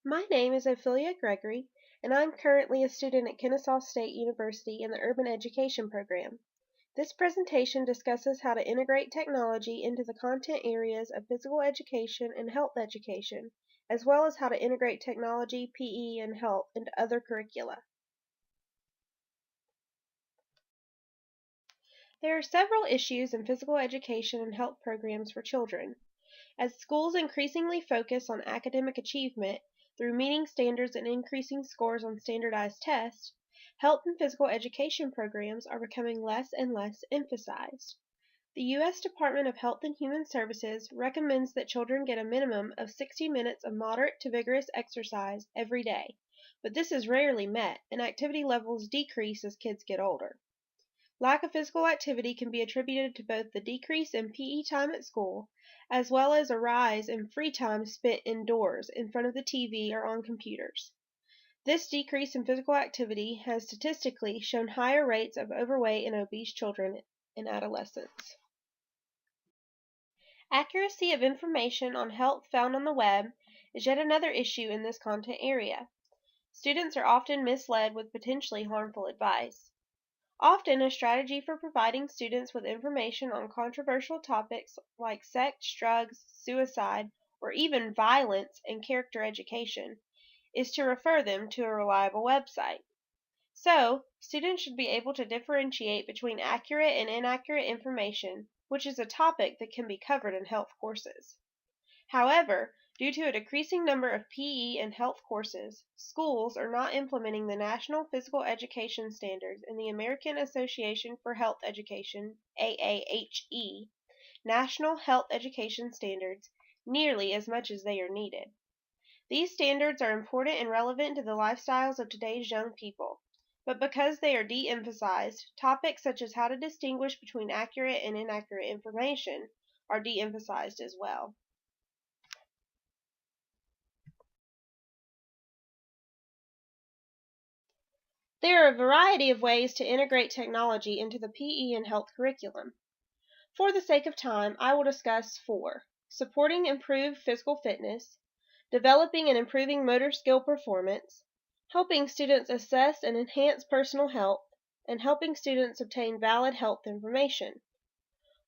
My name is OpheliaGregory, and I'm currently a student at Kennesaw State University in the Urban Education program. This presentation discusses how to integrate technology into the content areas of physical education and health education, as well as how to integrate technology, PE, and health into other curricula. There are several issues in physical education and health programs for children. As schools increasingly focus on academic achievement through meeting standards and increasing scores on standardized tests, health and physical education programs are becoming less and less emphasized. The U.S. Department of Health and Human Services recommends that children get a minimum of 60 minutes of moderate to vigorous exercise every day, but this is rarely met, and activity levels decrease as kids get older. Lack of physical activity can be attributed to both the decrease in PE time at school, as well as a rise in free time spent indoors in front of the TV or on computers. This decrease in physical activity has statistically shown higher rates of overweight and obese children and adolescents. Accuracy of information on health found on the web is yet another issue in this content area. Students are often misled with potentially harmful advice. Often, a strategy for providing students with information on controversial topics like sex, drugs, suicide, or even violence and character education is to refer them to a reliable website. So, students should be able to differentiate between accurate and inaccurate information, which is a topic that can be covered in health courses. However, due to a decreasing number of PE and health courses, schools are not implementing the National Physical Education Standards and the American Association for Health Education, AAHE, National Health Education Standards nearly as much as they are needed. These standards are important and relevant to the lifestyles of today's young people, but because they are de-emphasized, topics such as how to distinguish between accurate and inaccurate information are de-emphasized as well. There are a variety of ways to integrate technology into the PE and health curriculum. For the sake of time, I will discuss 4: supporting improved physical fitness, developing and improving motor skill performance, helping students assess and enhance personal health, and helping students obtain valid health information.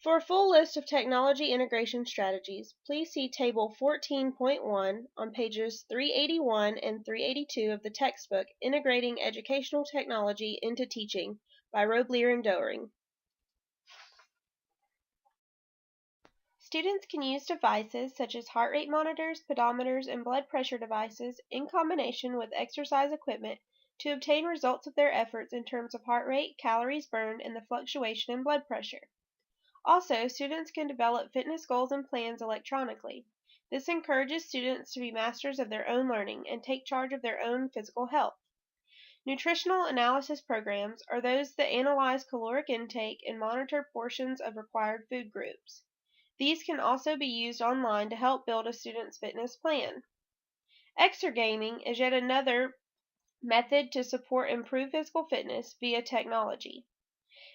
For a full list of technology integration strategies, please see Table 14.1 on pages 381 and 382 of the textbook Integrating Educational Technology into Teaching by Roblier and Doering. Students can use devices such as heart rate monitors, pedometers, and blood pressure devices in combination with exercise equipment to obtain results of their efforts in terms of heart rate, calories burned, and the fluctuation in blood pressure. Also, students can develop fitness goals and plans electronically. This encourages students to be masters of their own learning and take charge of their own physical health. Nutritional analysis programs are those that analyze caloric intake and monitor portions of required food groups. These can also be used online to help build a student's fitness plan. Exergaming is yet another method to support improved physical fitness via technology.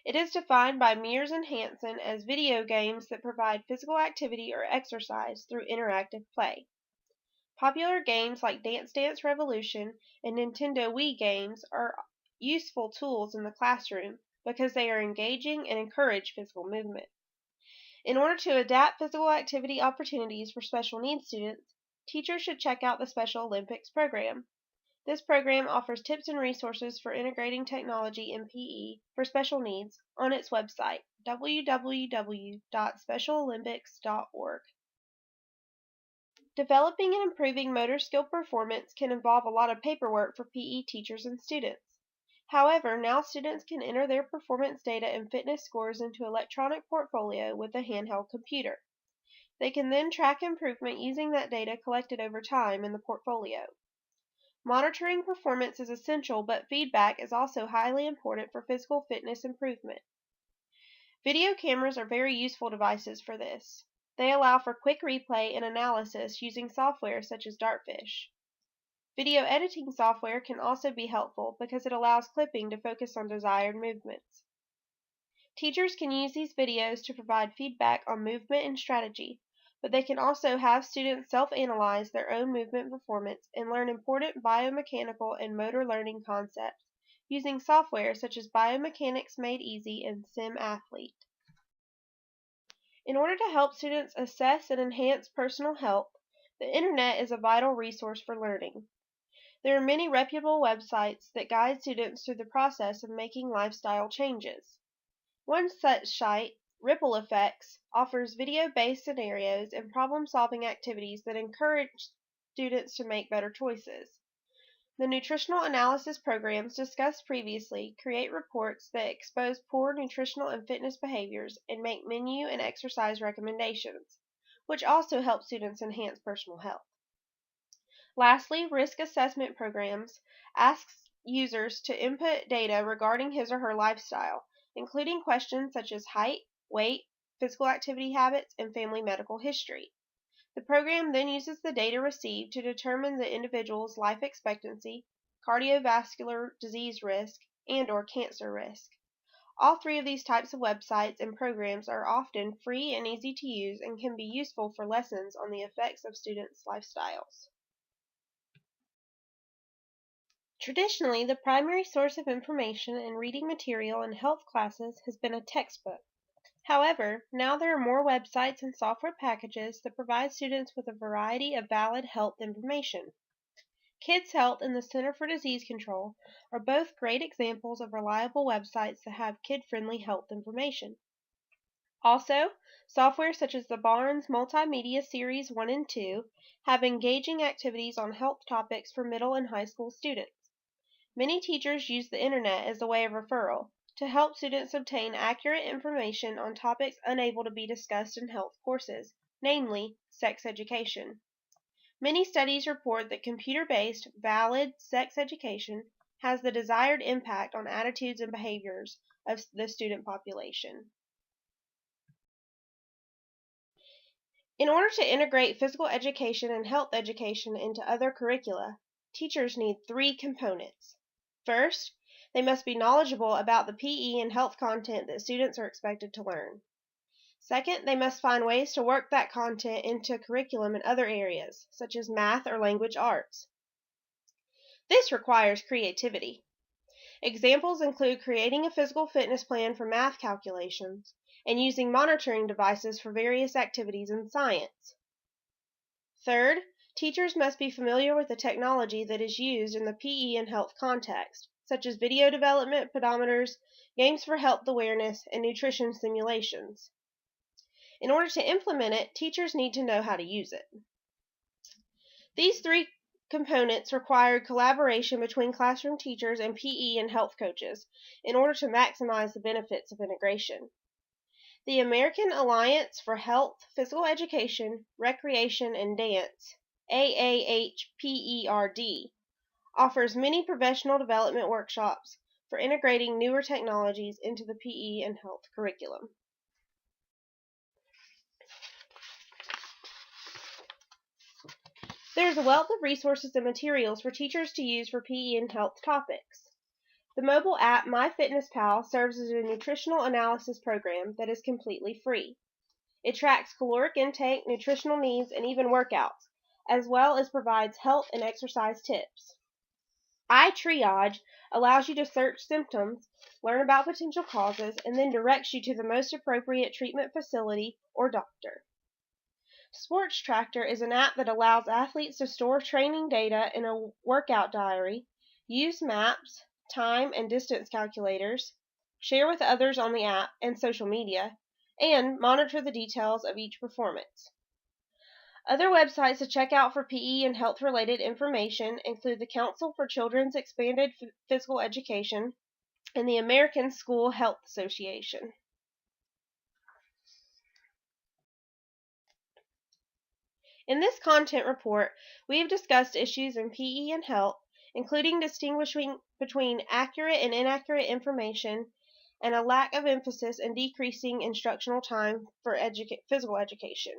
It is defined by Mears and Hansen as video games that provide physical activity or exercise through interactive play. Popular games like Dance Dance Revolution and Nintendo Wii games are useful tools in the classroom because they are engaging and encourage physical movement. In order to adapt physical activity opportunities for special needs students, teachers should check out the Special Olympics program. This program offers tips and resources for integrating technology in PE for special needs on its website, www.specialolympics.org. Developing and improving motor skill performance can involve a lot of paperwork for PE teachers and students. However, now students can enter their performance data and fitness scores into an electronic portfolio with a handheld computer. They can then track improvement using that data collected over time in the portfolio. Monitoring performance is essential, but feedback is also highly important for physical fitness improvement. Video cameras are very useful devices for this. They allow for quick replay and analysis using software such as Dartfish. Video editing software can also be helpful because it allows clipping to focus on desired movements. Teachers can use these videos to provide feedback on movement and strategy, but they can also have students self-analyze their own movement performance and learn important biomechanical and motor learning concepts using software such as Biomechanics Made Easy and Sim Athlete. In order to help students assess and enhance personal health, the Internet is a vital resource for learning. There are many reputable websites that guide students through the process of making lifestyle changes. One such site, Ripple Effects, offers video-based scenarios and problem-solving activities that encourage students to make better choices. The nutritional analysis programs discussed previously create reports that expose poor nutritional and fitness behaviors and make menu and exercise recommendations, which also help students enhance personal health. Lastly, risk assessment programs ask users to input data regarding his or her lifestyle, including questions such as height, weight, physical activity habits, and family medical history. The program then uses the data received to determine the individual's life expectancy, cardiovascular disease risk, and/or cancer risk. All three of these types of websites and programs are often free and easy to use and can be useful for lessons on the effects of students' lifestyles. Traditionally, the primary source of information in reading material in health classes has been a textbook. However, now there are more websites and software packages that provide students with a variety of valid health information. Kids Health and the Center for Disease Control are both great examples of reliable websites that have kid-friendly health information. Also, software such as the Barnes Multimedia Series 1 and 2 have engaging activities on health topics for middle and high school students. Many teachers use the Internet as a way of referral to help students obtain accurate information on topics unable to be discussed in health courses, namely sex education. Many studies report that computer-based, valid sex education has the desired impact on attitudes and behaviors of the student population. In order to integrate physical education and health education into other curricula, teachers need three components. First, they must be knowledgeable about the PE and health content that students are expected to learn. Second, they must find ways to work that content into curriculum in other areas, such as math or language arts. This requires creativity. Examples include creating a physical fitness plan for math calculations and using monitoring devices for various activities in science. Third, teachers must be familiar with the technology that is used in the PE and health context, such as video development, pedometers, games for health awareness, and nutrition simulations. In order to implement it, teachers need to know how to use it. These three components require collaboration between classroom teachers and PE and health coaches in order to maximize the benefits of integration. The American Alliance for Health, Physical Education, Recreation, and Dance, AAHPERD, offers many professional development workshops for integrating newer technologies into the PE and health curriculum. There is a wealth of resources and materials for teachers to use for PE and health topics. The mobile app MyFitnessPal serves as a nutritional analysis program that is completely free. It tracks caloric intake, nutritional needs, and even workouts, as well as provides health and exercise tips. iTriage allows you to search symptoms, learn about potential causes, and then directs you to the most appropriate treatment facility or doctor. Sports Tractor is an app that allows athletes to store training data in a workout diary, use maps, time and distance calculators, share with others on the app and social media, and monitor the details of each performance. Other websites to check out for PE and health-related information include the Council for Children's Expanded Physical Education and the American School Health Association. In this content report, we have discussed issues in PE and health, including distinguishing between accurate and inaccurate information and a lack of emphasis in decreasing instructional time for physical education.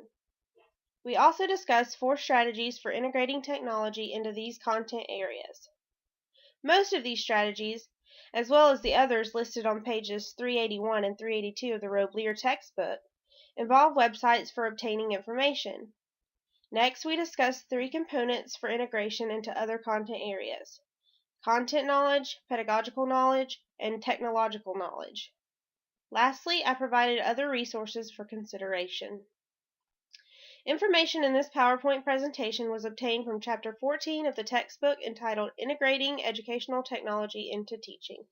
We also discussed 4 strategies for integrating technology into these content areas. Most of these strategies, as well as the others listed on pages 381 and 382 of the Roblier textbook, involve websites for obtaining information. Next, we discuss 3 components for integration into other content areas: content knowledge, pedagogical knowledge, and technological knowledge. Lastly, I provided other resources for consideration. Information in this PowerPoint presentation was obtained from Chapter 14 of the textbook entitled Integrating Educational Technology into Teaching.